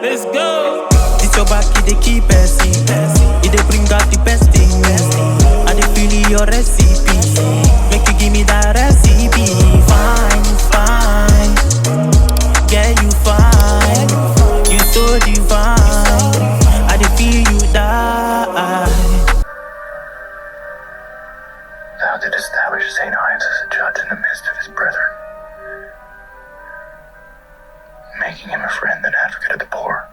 Let's go. This your back, it dey keep person. It dey bring out the best thing. I dey feel your recipe. Make you give me that recipe. Fine, fine. Yeah, you fine. You so divine. I dey feel you die. Thou did establish St. Hines as a judge in the midst of his brethren, making him a friend and advocate of the poor.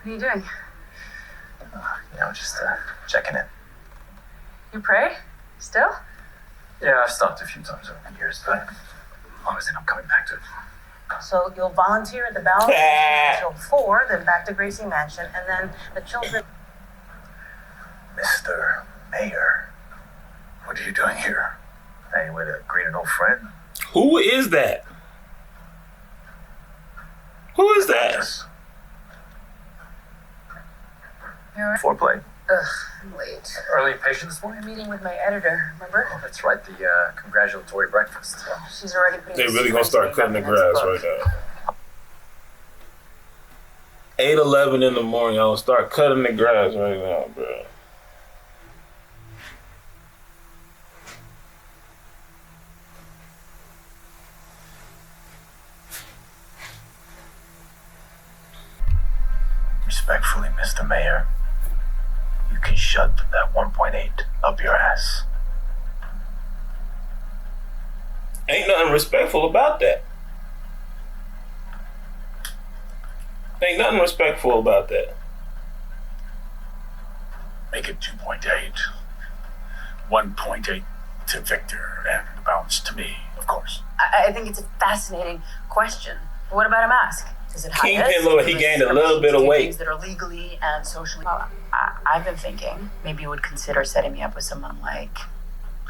What are you doing? Just checking in. You pray? Still? Yeah, I've stopped a few times over the years, but honestly, I'm coming back to it. So you'll volunteer at the ballot until 4, then back to Gracie Mansion, and then the children... Mr. Mayor, what are you doing here? Any way to greet an old friend? Who is that? Who is that? Yes. You're... Foreplay. Ugh, I'm late. Early patient this morning? I'm meeting with my editor, remember? Oh, that's right, the congratulatory breakfast. She's already putting... They really gonna start cutting the grass right now. 8:11 in the morning, I'll start cutting the grass right now, bro. Respectfully, Mr. Mayor, you can shut that 1.8 up your ass. Ain't nothing respectful about that. Ain't nothing respectful about that. Make it 2.8. 1.8 to Victor, and the balance to me, of course. I think it's a fascinating question. What about a mask? Is it high Kingpin, he gained a little bit of weight. Things that are legally and socially... Well, I've been thinking maybe you would consider setting me up with someone like,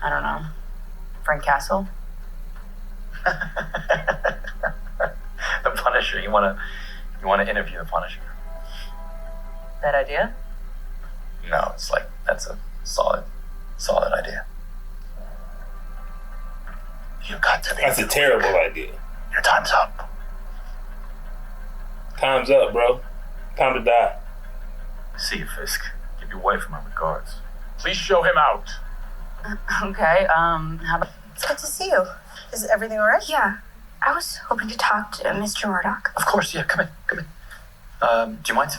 I don't know, Frank Castle. The Punisher. You wanna interview the Punisher? That idea? No, it's like that's a solid idea. You got to be. That's a terrible idea. Your time's up. Time's up, bro. Time to die. See you, Fisk. Give your wife my regards. Please show him out. Okay, how about... It's good to see you. Is everything all right? Yeah, I was hoping to talk to Mr. Murdoch. Of course, yeah, come in. Do you mind?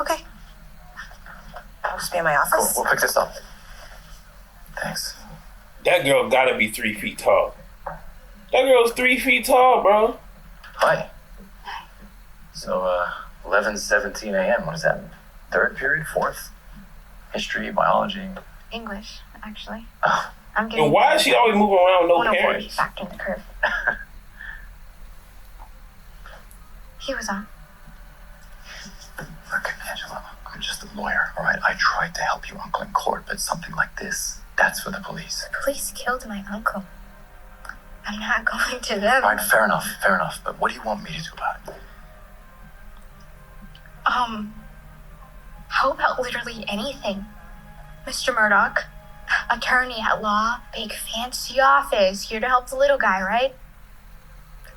Okay. I'll just be in my office. Cool, we'll pick this up. Thanks. That girl gotta be 3 feet tall. That girl's 3 feet tall, bro. Hi. So, 11:17 a.m., what is that? Third period? Fourth? History, biology? English, actually. Oh. I'm getting... And why is she always moving around with no 104, parents? factor in the curve. He was on. Look, Angela, I'm just a lawyer, all right? I tried to help your uncle in court, but something like this, that's for the police. The police killed my uncle. I'm not going to them. All right, fair enough. But what do you want me to do about it? How about literally anything? Mr. Murdoch, attorney at law, big fancy office, here to help the little guy, right?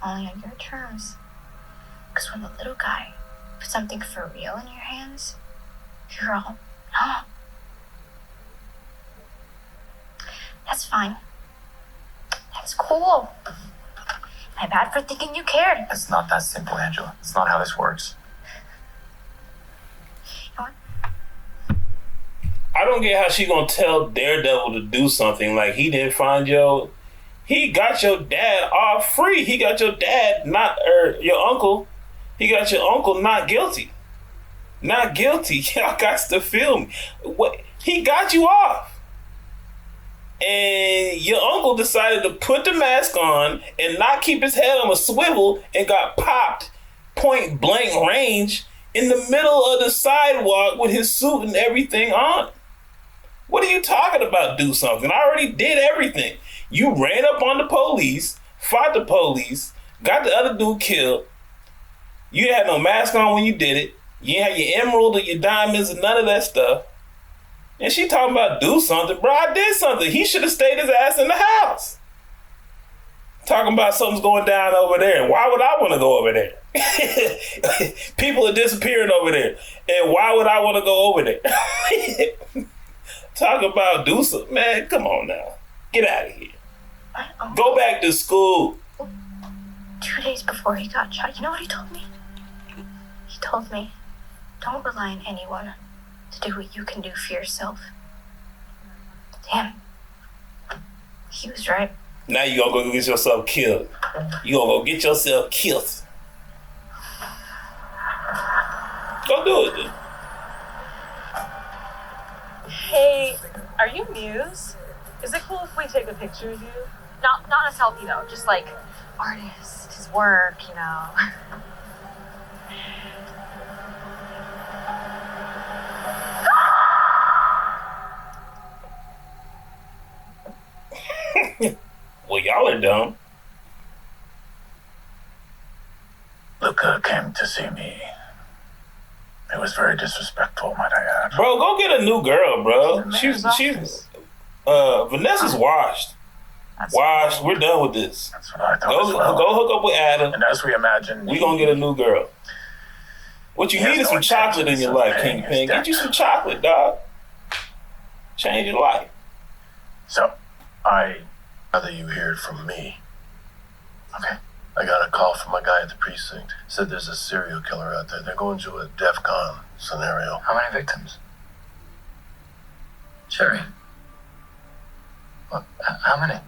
Only on your terms. Because when the little guy puts something for real in your hands, you're all, no. That's fine. That's cool. My bad for thinking you cared. It's not that simple, Angela. It's not how this works. I don't get how she gonna tell Daredevil to do something like he didn't find he got your dad off free. He got your dad your uncle. He got your uncle not guilty. Not guilty. Y'all got to feel me. What? He got you off. And your uncle decided to put the mask on and not keep his head on a swivel and got popped point blank range in the middle of the sidewalk with his suit and everything on. What are you talking about? Do something. I already did everything. You ran up on the police, fought the police, got the other dude killed. You had no mask on when you did it. You had your emerald or your diamonds and none of that stuff. And she talking about do something. Bro, I did something. He should have stayed his ass in the house. Talking about something's going down over there. And why would I want to go over there? People are disappearing over there. And why would I want to go over there? Talk about do something. Man, come on now. Get out of here. Go back to school. 2 days before he got shot, you know what he told me? He told me, don't rely on anyone to do what you can do for yourself. Damn. He was right. Now you gonna go get yourself killed. You gonna go get yourself killed. Go do it then. Hey, are you Muse? Is it cool if we take a picture of you? Not a selfie though, just like artist, his work, you know. Well, y'all are dumb. Luca came to see me. It was very disrespectful, might I add. Bro, go get a new girl, bro. She's Vanessa's washed. Washed. We're done with this. That's what I thought as well. Go hook up with Adam. And as we imagined, We gonna get a new girl. What you need is some chocolate in your life, Kingpin. Get you some chocolate, dog. Change your life. So, rather you hear it from me. Okay. I got a call from a guy at the precinct. Said there's a serial killer out there. They're going to a DEFCON scenario. How many victims? Sherry. What? How many?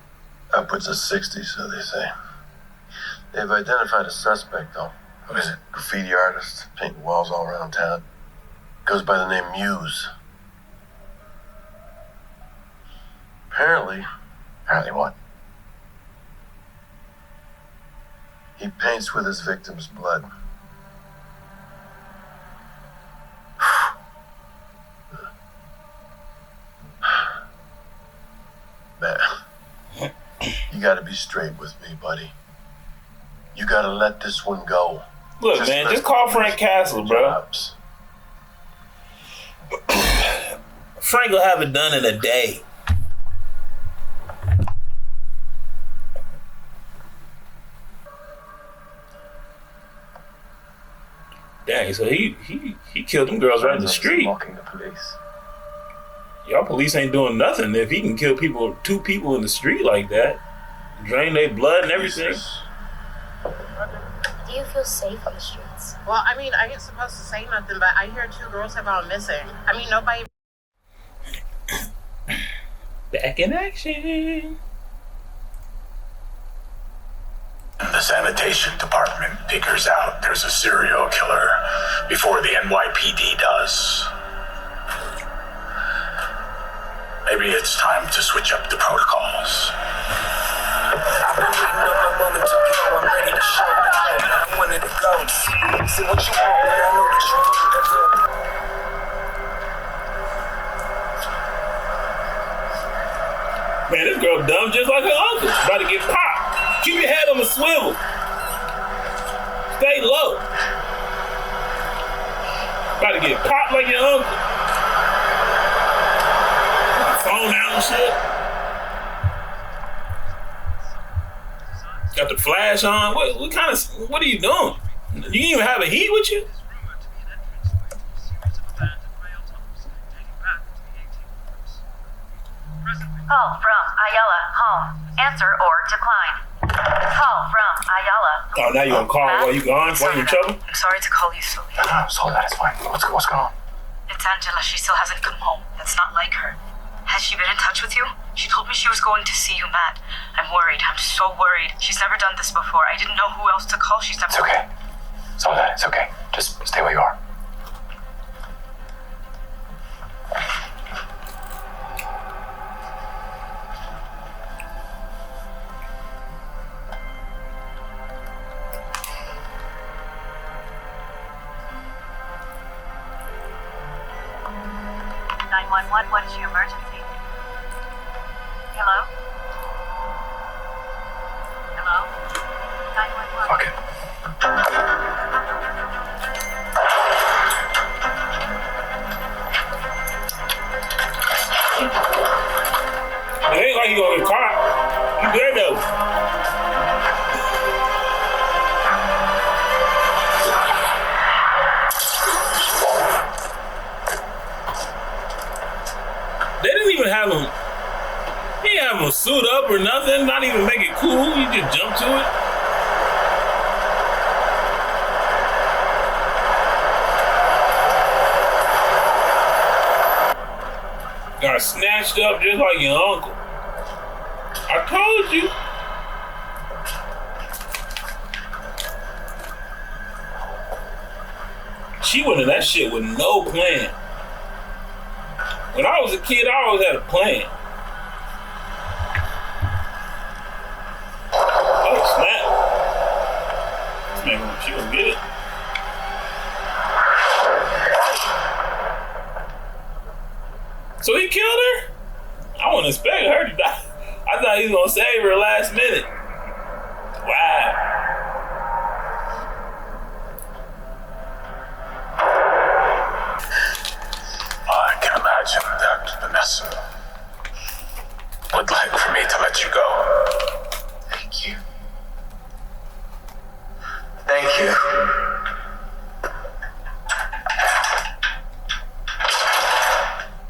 Upwards of 60, so they say. They've identified a suspect, though. Who is it? Graffiti artist, painting walls all around town. Goes by the name Muse. Apparently what? He paints with his victim's blood. Man, you gotta be straight with me, buddy. You gotta let this one go. Look, just call Frank Castle, bro. Frank will have it done in a day. Dang, so he killed them girls right in the street. Mocking the police. Y'all police ain't doing nothing if he can kill two people in the street like that. Drain their blood and everything. Do you feel safe on the streets? Well, I mean, I ain't supposed to say nothing, but I hear 2 girls have gone missing. I mean, nobody... Back in action. The sanitation department figures out there's a serial killer before the NYPD does. Maybe it's time to switch up the protocols. I've been waiting on my moment to blow. I'm ready to show the light. I'm willing to go. See what you want, but I know that you want it. Man, this girl dumb just like her uncle. About to get popped. Keep your head on the swivel. Stay low. About to get popped like your uncle. Phone out and shit. Got the flash on. What are you doing? You didn't even have a heat with you? Call from Ayala, home. Answer or decline. Call from Ayala. Oh, now you gonna call while you gone? While you in trouble? I'm sorry to call you so late. No, slow that. It's fine. What's going on? It's Angela. She still hasn't come home. That's not like her. Has she been in touch with you? She told me she was going to see you, Matt. I'm worried. I'm so worried. She's never done this before. I didn't know who else to call. She's never... It's okay. Slow that. It's okay. Just stay where you are. What is your emergency? Hello? Hello? 911. Fuck it. It ain't like you gonna get caught. You there though. up or nothing, not even make it cool. You just jump to it. Got snatched up just like your uncle. I told you. She went in that shit with no plan. When I was a kid, I always had a plan. Oh, snap. This man, she gonna get it. So he killed her? I wasn't expecting her to die. I thought he was gonna save her last minute. Wow. I can imagine that Vanessa would like for me to let you go. Thank you. Thank you.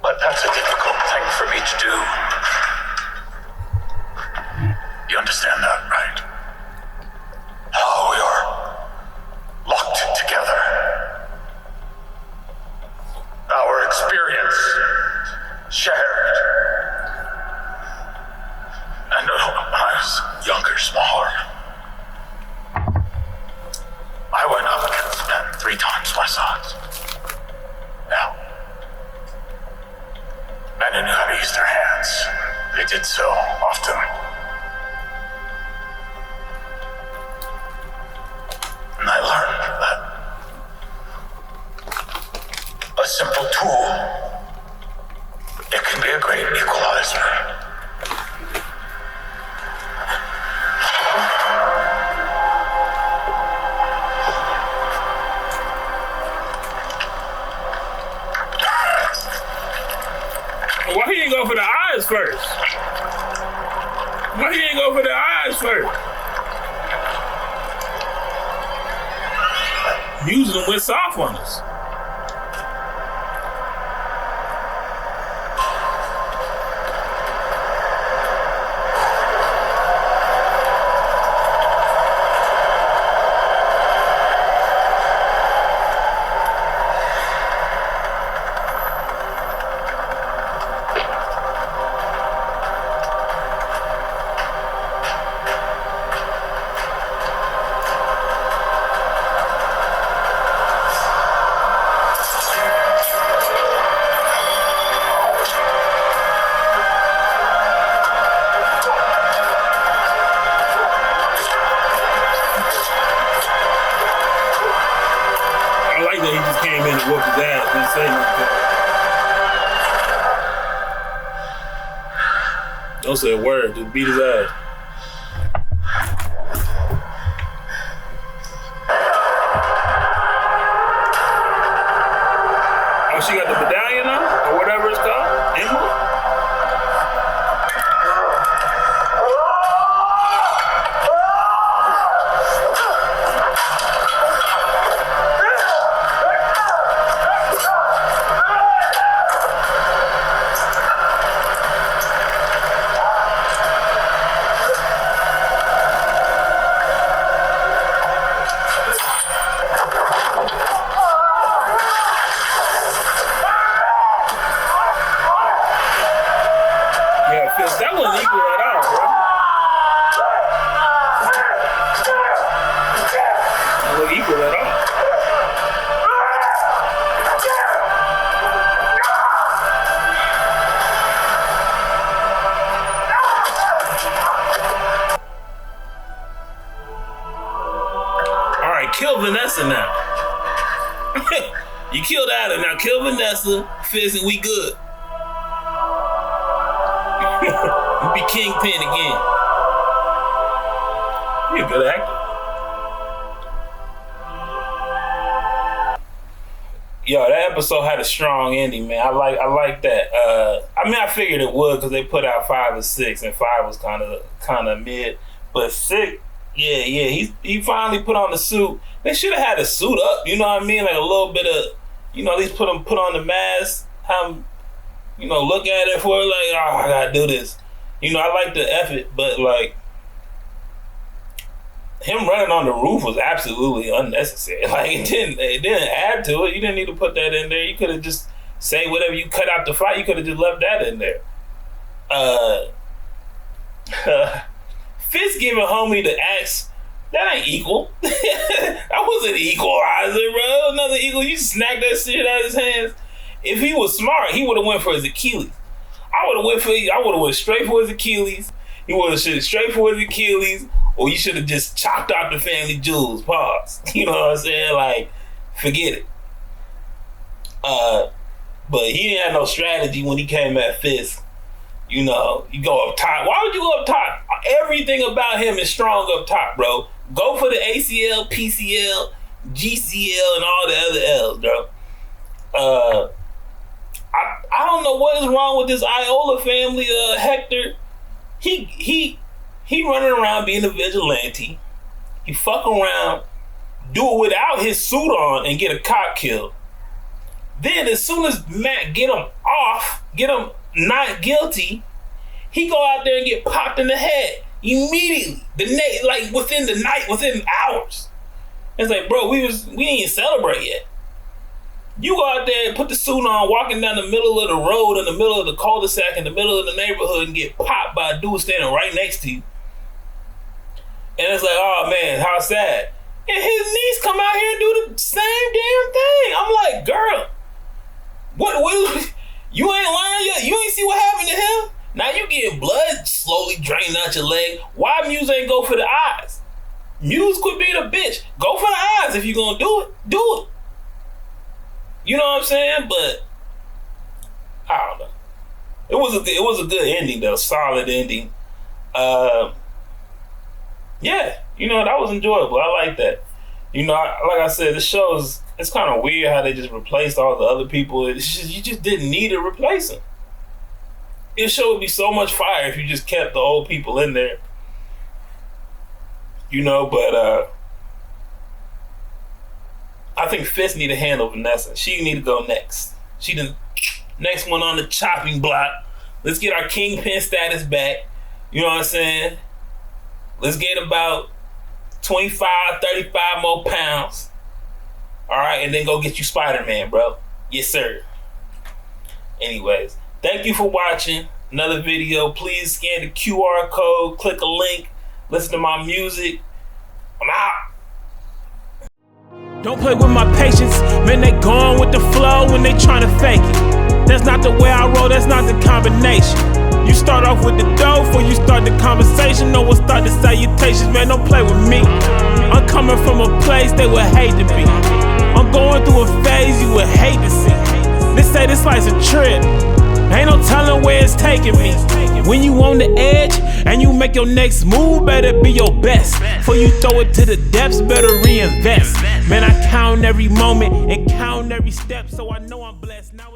But that's a difficult thing for me to do. You understand that, right? How we are locked together. Our experience shared. And when I was younger, smaller, I went up against men 3 times my size. Now, men who knew how to use their hands, they did so often. And I learned that a simple tool, it can be a great equalizer. Why he didn't go for the eyes first? Why he didn't go for the eyes first? Using them went soft on us. Don't say a word, just beat his ass. Oh, she got the medallion on? Or whatever it's called? Emblem? That wasn't equal at all, bro. That wasn't equal at all. All right, kill Vanessa now. You killed Adam, now kill Vanessa, Fizz, and we good. Be Kingpin again. You're a good actor. Yo, that episode had a strong ending, man. I like that. I mean, I figured it would because they put out 5 and 6, and 5 was kind of mid. But 6, yeah, he finally put on the suit. They should have had the suit up. You know what I mean? Like a little bit of, at least put on the mask. Have him, look at it for like, oh, I gotta do this. You know, I like the effort, but like him running on the roof was absolutely unnecessary. Like it didn't add to it. You didn't need to put that in there. You could have just say whatever you cut out the fight. You could have just left that in there. Fist giving homie the axe, that ain't equal. That wasn't an equalizer, bro. Another equal. You snack that shit out of his hands. If he was smart, he would have went for his Achilles. I would have went straight for his Achilles. He would have shit straight for his Achilles, or you should have just chopped out the family jewels. Pause. You know what I'm saying? Like, forget it. But he didn't have no strategy when he came at Fist. You know, you go up top. Why would you go up top? Everything about him is strong up top, bro. Go for the ACL, PCL, GCL, and all the other L's, bro. I don't know what is wrong with this Iola family, Hector. He running around being a vigilante. He fuck around, do it without his suit on, and get a cop killed. Then as soon as Matt get him off, get him not guilty, he go out there and get popped in the head immediately. Like within the night, within hours. It's like, bro, we ain't celebrate yet. You go out there and put the suit on, walking down the middle of the road, in the middle of the cul-de-sac, in the middle of the neighborhood, and get popped by a dude standing right next to you. And it's like, oh man, how sad. And his niece come out here and do the same damn thing. I'm like, girl, what you ain't learned yet? You ain't see what happened to him? Now you getting blood slowly draining out your leg. Why Muse ain't go for the eyes? Muse quit being a bitch. Go for the eyes. If you gonna do it, do it. You know what I'm saying? But I don't know. It was a good ending though, solid ending. Yeah, you know, that was enjoyable. I like that. You know, like I said, the show it's kind of weird how they just replaced all the other people. You just didn't need to replace them. This show would be so much fire if you just kept the old people in there. You know, but I think Fist need to handle Vanessa. She need to go next. She the next one on the chopping block. Let's get our kingpin status back. You know what I'm saying? Let's get about 25, 35 more pounds. All right, and then go get you Spider-Man, bro. Yes, sir. Anyways, thank you for watching another video. Please scan the QR code, click a link, listen to my music. I'm out. Don't play with my patience, man, they gone with the flow when they tryna fake it. That's not the way I roll, that's not the combination. You start off with the dough before you start the conversation. No one start the salutations, man, don't play with me. I'm coming from a place they would hate to be. I'm going through a phase you would hate to see. They say this life's a trip, ain't no telling where it's taking me. When you on the edge and you make your next move, better be your best. Before you throw it to the depths, better reinvest. Man, I count every moment and count every step, so I know I'm blessed. Now